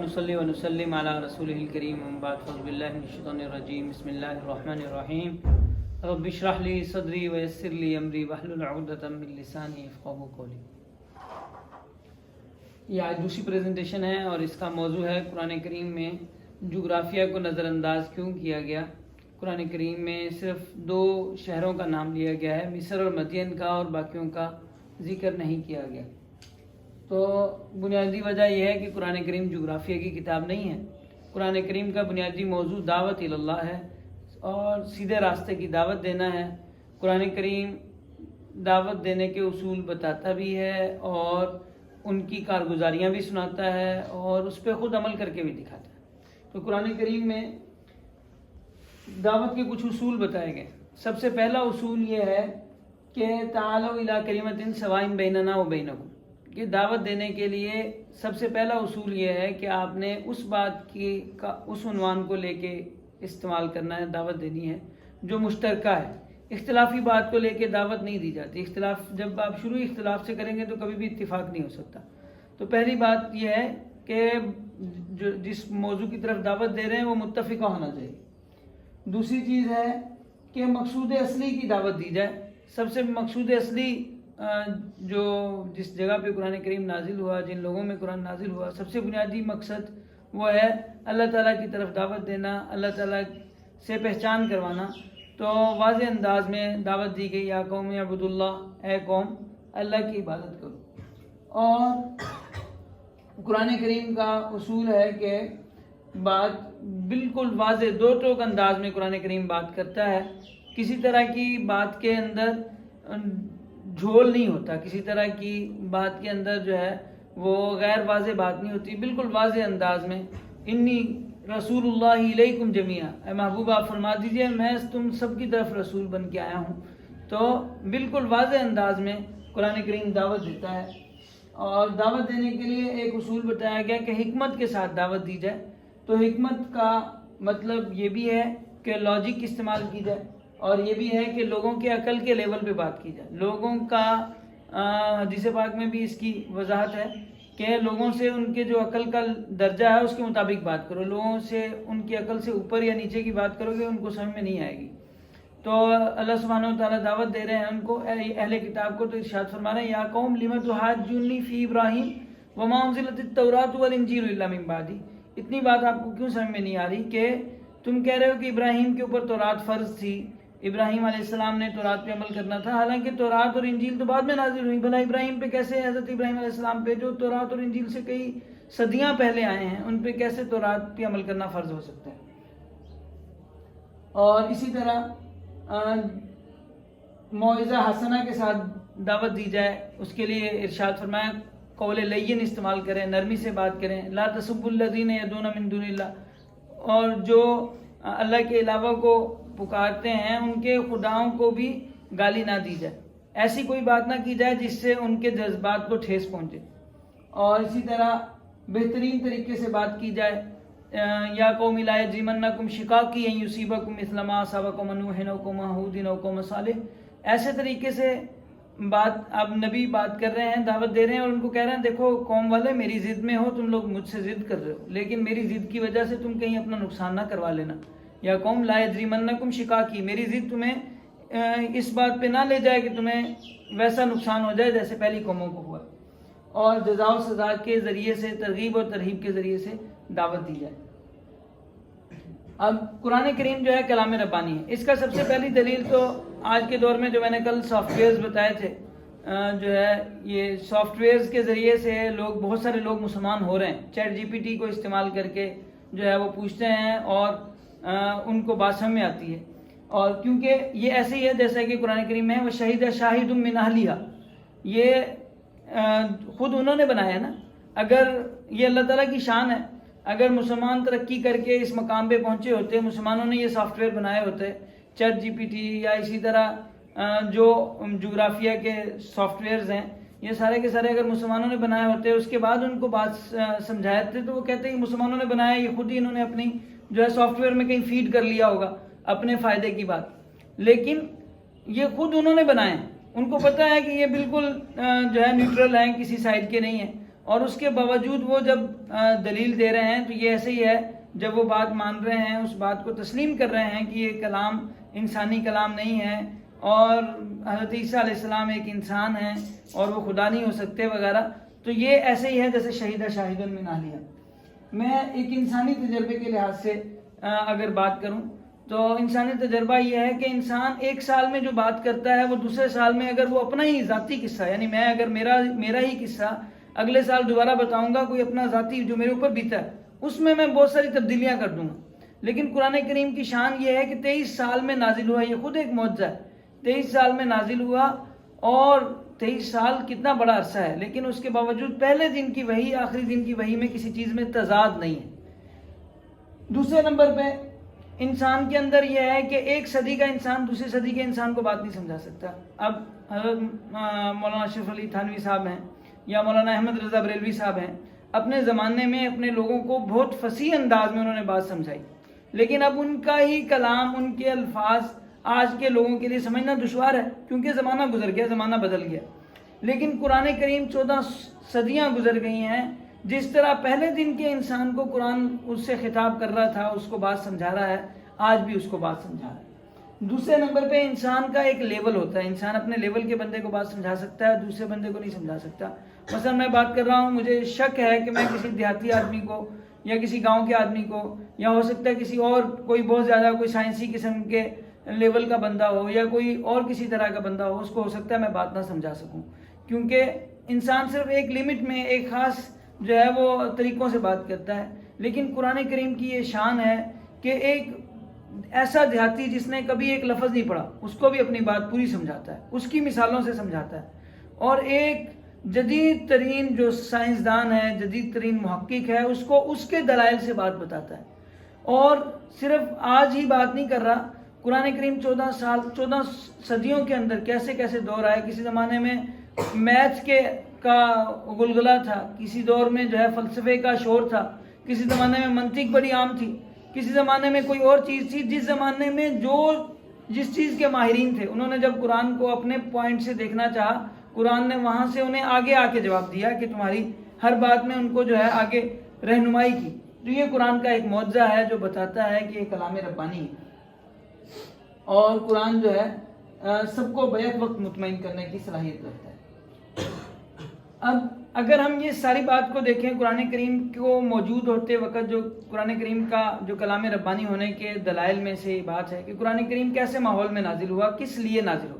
نصلی و نسلم علی رسولہ الکریم اما بعد فاعوذ باللہ من الشیطان الرجیم بسم اللہ الرحمن الرحیم رب اشرح لی صدری ویسر لی امری واحلل عقدۃ من لسانی یفقہوا قولی۔ یہ آج دوسری پریزنٹیشن ہے اور اس کا موضوع ہے قرآن کریم میں جغرافیہ کو نظر انداز کیوں کیا گیا۔ قرآن کریم میں صرف 2 شہروں کا نام لیا گیا ہے، مصر اور مدین کا، اور باقیوں کا ذکر نہیں کیا گیا۔ تو بنیادی وجہ یہ ہے کہ قرآن کریم جغرافیہ کی کتاب نہیں ہے۔ قرآن کریم کا بنیادی موضوع دعوت اللہ ہے اور سیدھے راستے کی دعوت دینا ہے۔ قرآن کریم دعوت دینے کے اصول بتاتا بھی ہے اور ان کی کارگزاریاں بھی سناتا ہے اور اس پہ خود عمل کر کے بھی دکھاتا ہے۔ تو قرآن کریم میں دعوت کے کچھ اصول بتائے گئے۔ سب سے پہلا اصول یہ ہے کہ تعالوا الی کلمۃ سواء بیننا و بینکم، کہ دعوت دینے کے لیے سب سے پہلا اصول یہ ہے کہ آپ نے اس بات کی اس عنوان کو لے کے استعمال کرنا ہے، دعوت دینی ہے جو مشترکہ ہے۔ اختلافی بات کو لے کے دعوت نہیں دی جاتی۔ جب آپ شروع اختلاف سے کریں گے تو کبھی بھی اتفاق نہیں ہو سکتا۔ تو پہلی بات یہ ہے کہ جس موضوع کی طرف دعوت دے رہے ہیں وہ متفقہ ہونا چاہیے۔ دوسری چیز ہے کہ مقصود اصلی کی دعوت دی جائے۔ سب سے مقصود اصلی جو جس جگہ پہ قرآن کریم نازل ہوا، جن لوگوں میں قرآن نازل ہوا، سب سے بنیادی مقصد وہ ہے اللہ تعالیٰ کی طرف دعوت دینا، اللہ تعالیٰ سے پہچان کروانا۔ تو واضح انداز میں دعوت دی گئی، یا قوم اعبدوا اللہ، اے قوم اللہ کی عبادت کرو۔ اور قرآن کریم کا اصول ہے کہ بات بالکل واضح 2 ٹوک انداز میں قرآن کریم بات کرتا ہے۔ کسی طرح کی بات کے اندر جھول نہیں ہوتا، کسی طرح کی بات کے اندر جو ہے وہ غیر واضح بات نہیں ہوتی، بالکل واضح انداز میں۔ انی رسول اللہ علیکم جمیعا، اے محبوب آپ فرما دیجئے میں تم سب کی طرف رسول بن کے آیا ہوں۔ تو بالکل واضح انداز میں قرآن کریم دعوت دیتا ہے۔ اور دعوت دینے کے لیے ایک اصول بتایا گیا کہ حکمت کے ساتھ دعوت دی جائے۔ تو حکمت کا مطلب یہ بھی ہے کہ لاجک استعمال کی جائے، اور یہ بھی ہے کہ لوگوں کے عقل کے لیول پہ بات کی جائے۔ لوگوں کا حدیث پاک میں بھی اس کی وضاحت ہے کہ لوگوں سے ان کے جو عقل کا درجہ ہے اس کے مطابق بات کرو۔ لوگوں سے ان کی عقل سے اوپر یا نیچے کی بات کرو گے ان کو سمجھ میں نہیں آئے گی۔ تو اللہ سبحانہ و تعالیٰ دعوت دے رہے ہیں ان کو، اہل کتاب کو، تو ارشاد فرما رہے ہیں یا قوم لم تحاجونی فی ابراہیم وما انزلت التوراۃ والانجیل الا من بعدی۔ اتنی بات آپ کو کیوں سمجھ میں نہیں آ رہی کہ تم کہہ رہے ہو کہ ابراہیم کے اوپر تورات فرض تھی، ابراہیم علیہ السلام نے تورات پہ عمل کرنا تھا، حالانکہ تورات اور انجیل تو بعد میں نازل ہوئی۔ بھلا ابراہیم پہ کیسے، حضرت ابراہیم علیہ السلام پہ جو تورات اور انجیل سے کئی صدیاں پہلے آئے ہیں، ان پہ کیسے تورات پہ عمل کرنا فرض ہو سکتا ہے؟ اور اسی طرح موعظہ حسنہ کے ساتھ دعوت دی جائے، اس کے لیے ارشاد فرمایا قول لین استعمال کریں، نرمی سے بات کریں۔ لا تسبوا الذین یدعون من دون اللہ، اور جو اللہ کے علاوہ کو پکارتے ہیں ان کے خداؤں کو بھی گالی نہ دی جائے، ایسی کوئی بات نہ کی جائے جس سے ان کے جذبات کو ٹھیس پہنچے۔ اور اسی طرح بہترین طریقے سے بات کی جائے، یا قوم لا یجرمنکم شقاقی ان یصیبکم مثل ما اصاب قوم نوح و قوم ہود و قوم صالح۔ ایسے طریقے سے بات اب نبی بات کر رہے ہیں، دعوت دے رہے ہیں اور ان کو کہہ رہے ہیں دیکھو قوم والے میری ضد میں ہو، تم لوگ مجھ سے ضد کر رہے ہو، لیکن میری ضد کی وجہ سے تم کہیں اپنا نقصان نہ کروا لینا۔ یا قوم لا یجرمنکم شقاقی، میری ضد تمہیں اس بات پہ نہ لے جائے کہ تمہیں ویسا نقصان ہو جائے جیسے پہلی قوموں کو ہوا۔ اور جزا و سزا کے ذریعے سے، ترغیب اور ترہیب کے ذریعے سے دعوت دی جائے۔ اب قرآن کریم جو ہے کلام ربانی ہے۔ اس کا سب سے پہلی دلیل تو آج کے دور میں جو میں نے کل سافٹ ویئرز بتائے تھے، جو ہے یہ سافٹ ویئرز کے ذریعے سے بہت سارے لوگ مسلمان ہو رہے ہیں۔ چیٹ جی پی ٹی کو استعمال کر کے جو ہے وہ پوچھتے ہیں اور ان کو بات سمجھ میں آتی ہے۔ اور کیونکہ یہ ایسے ہی ہے جیسا کہ قرآن کریم میں ہے وَشَهِدَ شَاهِدٌ مِّنْ أَهْلِهَا، یہ خود انہوں نے بنایا ہے نا۔ اگر یہ اللہ تعالیٰ کی شان ہے، اگر مسلمان ترقی کر کے اس مقام پہ پہنچے ہوتے، مسلمانوں نے یہ سافٹ ویئر بنائے ہوتے، چیٹ جی پی ٹی یا اسی طرح جو جغرافیہ کے سافٹ ویئرز ہیں، یہ سارے کے سارے اگر مسلمانوں نے بنائے ہوتے، اس کے بعد ان کو بات سمجھائے تھے، تو وہ کہتے ہیں کہ مسلمانوں نے بنایا، یہ خود ہی انہوں نے اپنی جو ہے سافٹ ویئر میں کہیں فیڈ کر لیا ہوگا اپنے فائدے کی بات، لیکن یہ خود انہوں نے بنائے ہیں۔ ان کو پتہ ہے کہ یہ بالکل جو ہے نیوٹرل ہیں، کسی سائڈ کے نہیں ہیں، اور اس کے باوجود وہ جب دلیل دے رہے ہیں تو یہ ایسے ہی ہے جب وہ بات مان رہے ہیں، اس بات کو تسلیم کر رہے ہیں کہ یہ کلام انسانی کلام نہیں ہے اور حضرت عیسیٰ علیہ السلام ایک انسان ہیں اور وہ خدا نہیں ہو سکتے وغیرہ، تو یہ ایسے ہی ہے جیسے شہیدہ شاہد من اہلہا۔ میں ایک انسانی تجربے کے لحاظ سے اگر بات کروں تو انسانی تجربہ یہ ہے کہ انسان ایک سال میں جو بات کرتا ہے وہ دوسرے سال میں اگر وہ اپنا ہی ذاتی قصہ، یعنی میں اگر میرا ہی قصہ اگلے سال دوبارہ بتاؤں گا، کوئی اپنا ذاتی جو میرے اوپر بیتا ہے، اس میں بہت ساری تبدیلیاں کر دوں گا۔ لیکن قرآن کریم کی شان یہ ہے کہ 23 سال میں نازل ہوا، یہ خود ایک معجزہ ہے۔ 23 سال میں نازل ہوا اور 23 سال کتنا بڑا عرصہ ہے، لیکن اس کے باوجود پہلے دن کی وحی آخری دن کی وحی میں کسی چیز میں تضاد نہیں ہے۔ دوسرے نمبر پہ انسان کے اندر یہ ہے کہ ایک صدی کا انسان دوسری صدی کے انسان کو بات نہیں سمجھا سکتا۔ اب حضرت مولانا اشرف علی تھانوی صاحب ہیں یا مولانا احمد رضا بریلوی صاحب ہیں، اپنے زمانے میں اپنے لوگوں کو بہت فصیح انداز میں انہوں نے بات سمجھائی، لیکن اب ان کا ہی کلام، ان کے الفاظ آج کے لوگوں کے لیے سمجھنا دشوار ہے کیونکہ زمانہ گزر گیا، زمانہ بدل گیا۔ لیکن قرآن کریم 14 صدیاں گزر گئی ہیں، جس طرح پہلے دن کے انسان کو قرآن اس سے خطاب کر رہا تھا، اس کو بات سمجھا رہا ہے، آج بھی اس کو بات سمجھا رہا ہے۔ دوسرے نمبر پہ انسان کا ایک لیول ہوتا ہے، انسان اپنے لیول کے بندے کو بات سمجھا سکتا ہے، دوسرے بندے کو نہیں سمجھا سکتا۔ مثلا میں بات کر رہا ہوں، مجھے شک ہے کہ میں کسی دیہاتی آدمی کو یا کسی گاؤں کے آدمی کو یا ہو سکتا ہے کسی اور کوئی بہت زیادہ کوئی سائنسی قسم کے لیول کا بندہ ہو یا کوئی اور کسی طرح کا بندہ ہو، اس کو ہو سکتا ہے میں بات نہ سمجھا سکوں، کیونکہ انسان صرف ایک لمٹ میں ایک خاص جو ہے وہ طریقوں سے بات کرتا ہے۔ لیکن قرآن کریم کی یہ شان ہے کہ ایک ایسا دیہاتی جس نے کبھی ایک لفظ نہیں پڑھا اس کو بھی اپنی بات پوری سمجھاتا ہے، اس کی مثالوں سے سمجھاتا ہے، اور ایک جدید ترین جو سائنسدان ہے، جدید ترین محقق ہے، اس کو اس کے دلائل سے بات بتاتا ہے۔ اور صرف آج ہی بات نہیں کر رہا، قرآن کریم 14 صدیوں کے اندر کیسے کیسے دور آئے۔ کسی زمانے میں میتھ کا گلگلہ تھا، کسی دور میں جو ہے فلسفے کا شور تھا، کسی زمانے میں منطق بڑی عام تھی، کسی زمانے میں کوئی اور چیز تھی۔ جس زمانے میں جس چیز کے ماہرین تھے، انہوں نے جب قرآن کو اپنے پوائنٹ سے دیکھنا چاہا، قرآن نے وہاں سے انہیں آگے آ کے جواب دیا کہ تمہاری ہر بات میں ان کو جو ہے آگے رہنمائی کی۔ تو یہ قرآن کا ایک معجزہ ہے جو بتاتا ہے کہ یہ کلام ربانی ہے، اور قرآن جو ہے سب کو بیک وقت مطمئن کرنے کی صلاحیت رکھتا ہے۔ اب اگر ہم یہ ساری بات کو دیکھیں، قرآن کریم کو موجود ہوتے وقت جو قرآن کریم کا جو کلام ربانی ہونے کے دلائل میں سے یہ بات ہے کہ قرآن کریم کیسے ماحول میں نازل ہوا، کس لیے نازل ہوا۔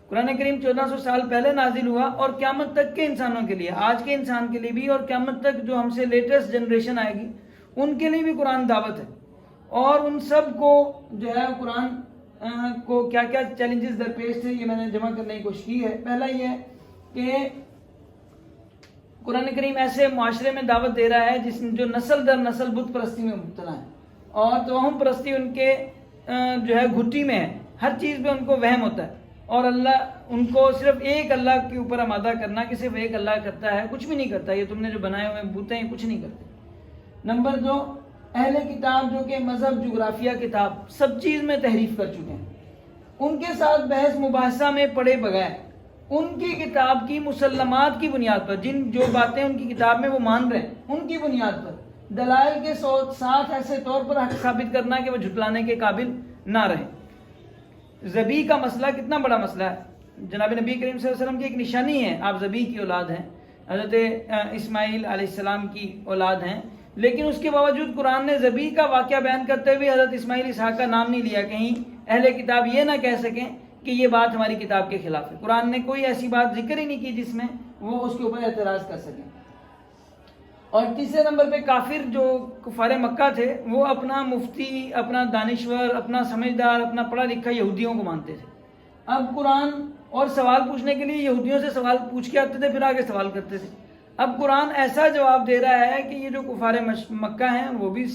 قرآن کریم 1400 سال پہلے نازل ہوا اور قیامت تک کے انسانوں کے لیے، آج کے انسان کے لیے بھی اور قیامت تک جو ہم سے لیٹسٹ جنریشن آئے گی ان کے لیے بھی قرآن دعوت ہے۔ اور ان سب کو جو ہے قرآن کو کیا کیا چیلنجز درپیش تھے، یہ میں نے جمع کرنے کی کوشش کی ہے۔ پہلا یہ ہے کہ قرآن کریم ایسے معاشرے میں دعوت دے رہا ہے جو نسل در نسل بت پرستی میں مبتلا ہے، اور توہم پرستی ان کے جو ہے گھٹی میں ہے، ہر چیز پہ ان کو وہم ہوتا ہے، اور اللہ ان کو صرف ایک اللہ کے اوپر آمادہ کرنا کہ صرف ایک اللہ کرتا ہے، کچھ بھی نہیں کرتا، یہ تم نے جو بنائے ہوئے بوتے ہیں کچھ نہیں کرتے۔ نمبر 2، اہل کتاب جو کہ مذہب، جغرافیہ، کتاب سب چیز میں تحریف کر چکے ہیں، ان کے ساتھ بحث مباحثہ میں پڑے بغیر ان کی کتاب کی مسلمات کی بنیاد پر جو باتیں ان کی کتاب میں وہ مان رہے ہیں، ان کی بنیاد پر دلائل کے ساتھ ایسے طور پر حق ثابت کرنا کہ وہ جھٹلانے کے قابل نہ رہیں۔ ذبیح کا مسئلہ کتنا بڑا مسئلہ ہے، جناب نبی کریم صلی اللہ علیہ وسلم کی ایک نشانی ہے، آپ ذبیح کی اولاد ہیں، حضرت اسماعیل علیہ السلام کی اولاد ہیں، لیکن اس کے باوجود قرآن نے ذبیح کا واقعہ بیان کرتے ہوئے حضرت اسماعیل اسحاق کا نام نہیں لیا، کہیں اہل کتاب یہ نہ کہہ سکیں کہ یہ بات ہماری کتاب کے خلاف ہے۔ قرآن نے کوئی ایسی بات ذکر ہی نہیں کی جس میں وہ اس کے اوپر اعتراض کر سکیں۔ اور تیسرے نمبر پہ کافر جو کفار مکہ تھے، وہ اپنا مفتی، اپنا دانشور، اپنا سمجھدار، اپنا پڑھا لکھا یہودیوں کو مانتے تھے۔ اب قرآن اور سوال پوچھنے کے لیے یہودیوں سے سوال پوچھ کے آتے تھے، پھر آگے سوال کرتے تھے۔ اب قرآن ایسا جواب دے رہا ہے کہ یہ جو کفار مکہ ہیں وہ بھی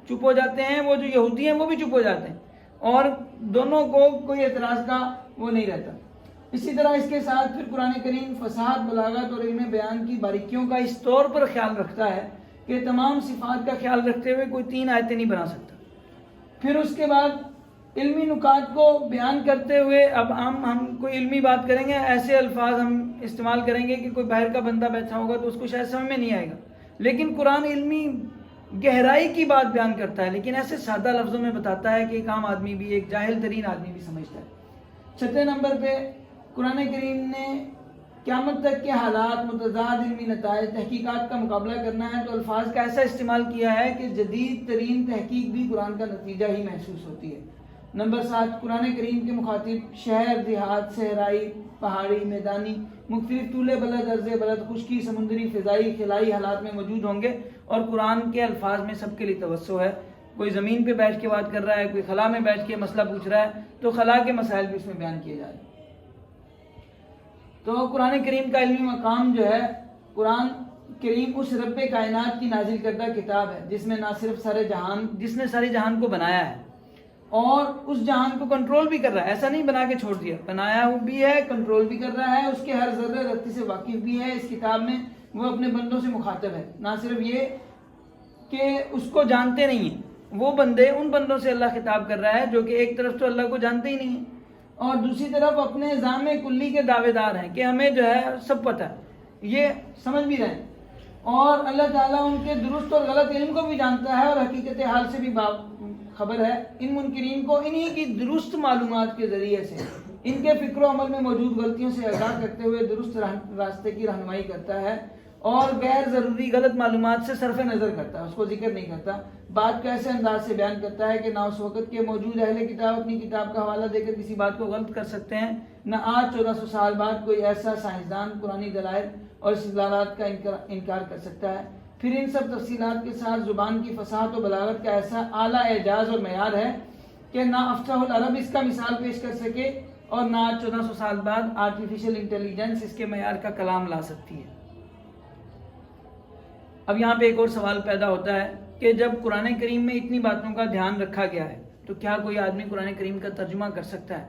چپ ہو جاتے ہیں، وہ جو یہودی ہیں وہ بھی چپ ہو جاتے ہیں، اور دونوں کو کوئی اعتراض کا وہ نہیں رہتا۔ اسی طرح اس کے ساتھ پھر قرآن کریم فصاحت، بلاغت اور علم بیان کی باریکیوں کا اس طور پر خیال رکھتا ہے کہ تمام صفات کا خیال رکھتے ہوئے کوئی 3 آیتیں نہیں بنا سکتا۔ پھر اس کے بعد علمی نکات کو بیان کرتے ہوئے اب ہم کوئی علمی بات کریں گے، ایسے الفاظ ہم استعمال کریں گے کہ کوئی باہر کا بندہ بیٹھا ہوگا تو اس کو شاید سمجھ میں نہیں آئے گا، لیکن قرآن علمی گہرائی کی بات بیان کرتا ہے، لیکن ایسے سادہ لفظوں میں بتاتا ہے کہ ایک عام آدمی بھی، ایک جاہل ترین آدمی بھی سمجھتا ہے۔ چھٹے نمبر پہ قرآن کریم نے قیامت تک کے حالات، متضاد علمی نتائج، تحقیقات کا مقابلہ کرنا ہے تو الفاظ کا ایسا استعمال کیا ہے کہ جدید ترین تحقیق بھی قرآن کا نتیجہ ہی محسوس ہوتی ہے۔ نمبر 7، قرآن کریم کے مخاطب شہر، دیہات، صحرائی، پہاڑی، میدانی، مختلف طول بلد، عرض بلد، خشکی، سمندری، فضائی، خلائی حالات میں موجود ہوں گے، اور قرآن کے الفاظ میں سب کے لیے توسع ہے۔ کوئی زمین پہ بیٹھ کے بات کر رہا ہے، کوئی خلا میں بیٹھ کے مسئلہ پوچھ رہا ہے تو خلا کے مسائل بھی اس میں بیان کیے جا رہے ہیں۔ تو قرآن کریم کا علمی مقام جو ہے، قرآن کریم اس رب کائنات کی نازل کردہ کتاب ہے جس میں نہ صرف سارے جہان، جس نے سارے جہان کو بنایا ہے اور اس جہان کو کنٹرول بھی کر رہا ہے، ایسا نہیں بنا کے چھوڑ دیا، بنایا بھی ہے، کنٹرول بھی کر رہا ہے، اس کے ہر ذرے رتی سے واقف بھی ہے۔ اس کتاب میں وہ اپنے بندوں سے مخاطب ہے، نہ صرف یہ کہ اس کو جانتے نہیں ہیں، وہ بندے، ان بندوں سے اللہ خطاب کر رہا ہے جو کہ ایک طرف تو اللہ کو جانتے ہی نہیں ہیں اور دوسری طرف اپنے نظام کلی کے دعوے دار ہیں کہ ہمیں جو ہے سب پتہ ہے، یہ سمجھ بھی رہے ہیں، اور اللہ تعالیٰ ان کے درست اور غلط علم کو بھی جانتا ہے اور حقیقت حال سے بھی خبر ہے۔ ان منکرین کو انہی کی درست معلومات کے ذریعے سے ان کے فکر و عمل میں موجود غلطیوں سے آگاہ کرتے ہوئے درست راستے کی رہنمائی کرتا ہے اور غیر ضروری غلط معلومات سے صرف نظر کرتا ہے، اس کو ذکر نہیں کرتا۔ بات کو ایسے انداز سے بیان کرتا ہے کہ نہ اس وقت کے موجود اہل کتاب اپنی کتاب کا حوالہ دے کر کسی بات کو غلط کر سکتے ہیں، نہ آج 1400 سال بعد کوئی ایسا سائنسدان پرانی دلائل اور استدلالات کا انکار کر سکتا ہے۔ پھر ان سب تفصیلات کے ساتھ زبان کی فصاحت و بلاغت کا ایسا اعلیٰ اعجاز اور معیار ہے کہ نہ افصح العرب اس کا مثال پیش کر سکے اور نہ 1400 سال بعد آرٹیفیشل انٹیلیجنس اس کے معیار کا کلام لا سکتی ہے۔ اب یہاں پہ ایک اور سوال پیدا ہوتا ہے کہ جب قرآن کریم میں اتنی باتوں کا دھیان رکھا گیا ہے تو کیا کوئی آدمی قرآن کریم کا ترجمہ کر سکتا ہے؟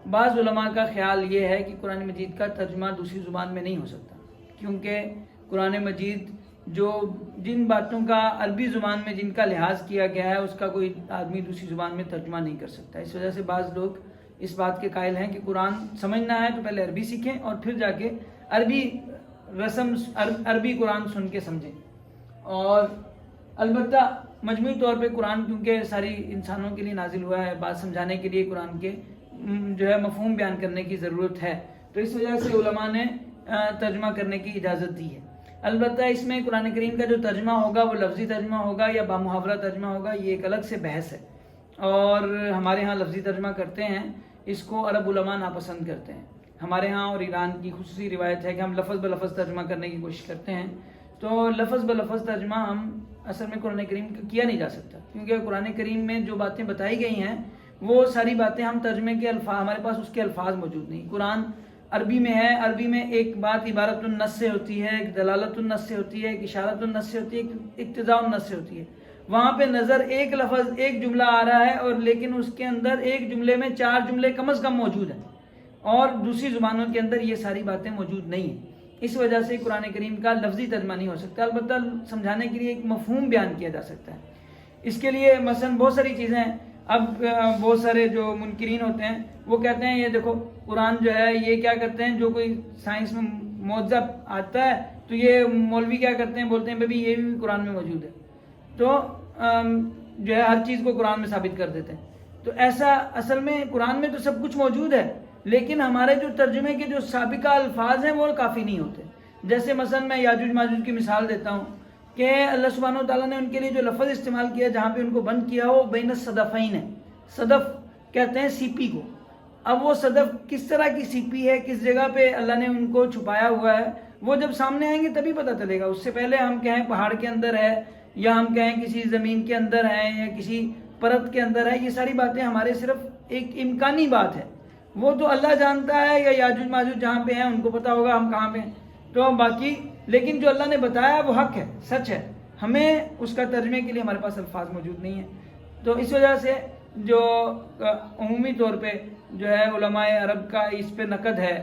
بعض علماء کا خیال یہ ہے کہ قرآن مجید کا ترجمہ دوسری زبان میں نہیں ہو سکتا، کیونکہ قرآن مجید جو جن باتوں کا عربی زبان میں جن کا لحاظ کیا گیا ہے اس کا کوئی آدمی دوسری زبان میں ترجمہ نہیں کر سکتا۔ اس وجہ سے بعض لوگ اس بات کے قائل ہیں کہ قرآن سمجھنا ہے تو پہلے عربی سیکھیں اور پھر جا کے عربی قرآن سن کے سمجھیں۔ اور البتہ مجموعی طور پہ قرآن کیونکہ ساری انسانوں کے لیے نازل ہوا ہے، بات سمجھانے کے لیے قرآن کے جو ہے مفہوم بیان کرنے کی ضرورت ہے، تو اس وجہ سے علماء نے ترجمہ کرنے کی اجازت دی ہے۔ البتہ اس میں قرآن کریم کا جو ترجمہ ہوگا وہ لفظی ترجمہ ہوگا یا بامحاورہ ترجمہ ہوگا، یہ ایک الگ سے بحث ہے، اور ہمارے ہاں لفظی ترجمہ کرتے ہیں، اس کو عرب علماء ناپسند کرتے ہیں۔ ہمارے ہاں اور ایران کی خصوصی روایت ہے کہ ہم لفظ بلفظ ترجمہ کرنے کی کوشش کرتے ہیں، تو لفظ بلفظ ترجمہ ہم اصل میں قرآن کریم کا کیا نہیں جا سکتا، کیونکہ قرآن کریم میں جو باتیں بتائی گئی ہیں وہ ساری باتیں ہم ترجمے کے الفاظ، ہمارے پاس اس کے الفاظ موجود نہیں۔ قرآن عربی میں ہے، عربی میں ایک بات عبارت النص سے ہوتی ہے، ایک دلالت النص سے ہوتی ہے، ایک اشارت النص سے ہوتی ہے، ایک اقتضاء النص سے ہوتی ہے۔ وہاں پہ نظر ایک لفظ ایک جملہ آ رہا ہے اور لیکن اس کے اندر ایک جملے میں 4 جملے کم از کم موجود ہیں، اور دوسری زبانوں کے اندر یہ ساری باتیں موجود نہیں ہیں۔ اس وجہ سے قرآن کریم کا لفظی ترجمہ نہیں ہو سکتا، البتہ سمجھانے کے لیے ایک مفہوم بیان کیا جا سکتا ہے۔ اس کے لیے مثلا بہت ساری چیزیں ہیں۔ اب بہت سارے جو منکرین ہوتے ہیں وہ کہتے ہیں یہ دیکھو قرآن جو ہے یہ کیا کرتے ہیں، جو کوئی سائنس میں معجزہ آتا ہے تو یہ مولوی کیا کرتے ہیں، بولتے ہیں بھائی یہ بھی قرآن میں موجود ہے، تو جو ہے ہر چیز کو قرآن میں ثابت کر دیتے ہیں۔ تو ایسا اصل میں قرآن میں تو سب کچھ موجود ہے، لیکن ہمارے جو ترجمے کے جو سابقہ الفاظ ہیں وہ کافی نہیں ہوتے۔ جیسے مثلا میں یاجوج ماجوج کی مثال دیتا ہوں کہ اللہ سبحانہ وتعالیٰ نے ان کے لیے جو لفظ استعمال کیا جہاں پہ ان کو بند کیا ہو بین الصدفین ہے، صدف کہتے ہیں سی پی کو۔ اب وہ صدف کس طرح کی سی پی ہے، کس جگہ پہ اللہ نے ان کو چھپایا ہوا ہے، وہ جب سامنے آئیں گے تبھی پتہ چلے گا۔ اس سے پہلے ہم کہیں پہاڑ کے اندر ہے یا ہم کہیں کسی زمین کے اندر ہے یا کسی پرت کے اندر ہے، یہ ساری باتیں ہمارے صرف ایک امکانی بات ہے، وہ تو اللہ جانتا ہے، یا یاجوج ماجوج جہاں پہ ہیں ان کو پتہ ہوگا ہم کہاں پہ ہیں، تو باقی لیکن جو اللہ نے بتایا وہ حق ہے، سچ ہے، ہمیں اس کا ترجمے کے لیے ہمارے پاس الفاظ موجود نہیں ہیں۔ تو اس وجہ سے جو عمومی طور پہ جو ہے علماء عرب کا اس پہ نقد ہے،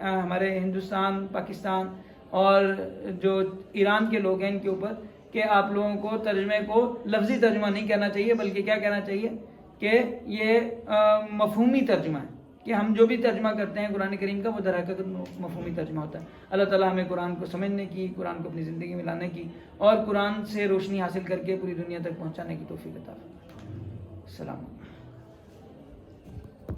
ہمارے ہندوستان، پاکستان اور جو ایران کے لوگ ہیں ان کے اوپر، کہ آپ لوگوں کو ترجمے کو لفظی ترجمہ نہیں کہنا چاہیے، بلکہ کیا کہنا چاہیے کہ یہ مفہومی ترجمہ ہے، کہ ہم جو بھی ترجمہ کرتے ہیں قرآن کریم کا وہ در حقیقت مفہومی ترجمہ ہوتا ہے۔ اللہ تعالیٰ ہمیں قرآن کو سمجھنے کی، قرآن کو اپنی زندگی میں لانے کی اور قرآن سے روشنی حاصل کر کے پوری دنیا تک پہنچانے کی توفیق عطا فرمائے۔ السلام علیکم۔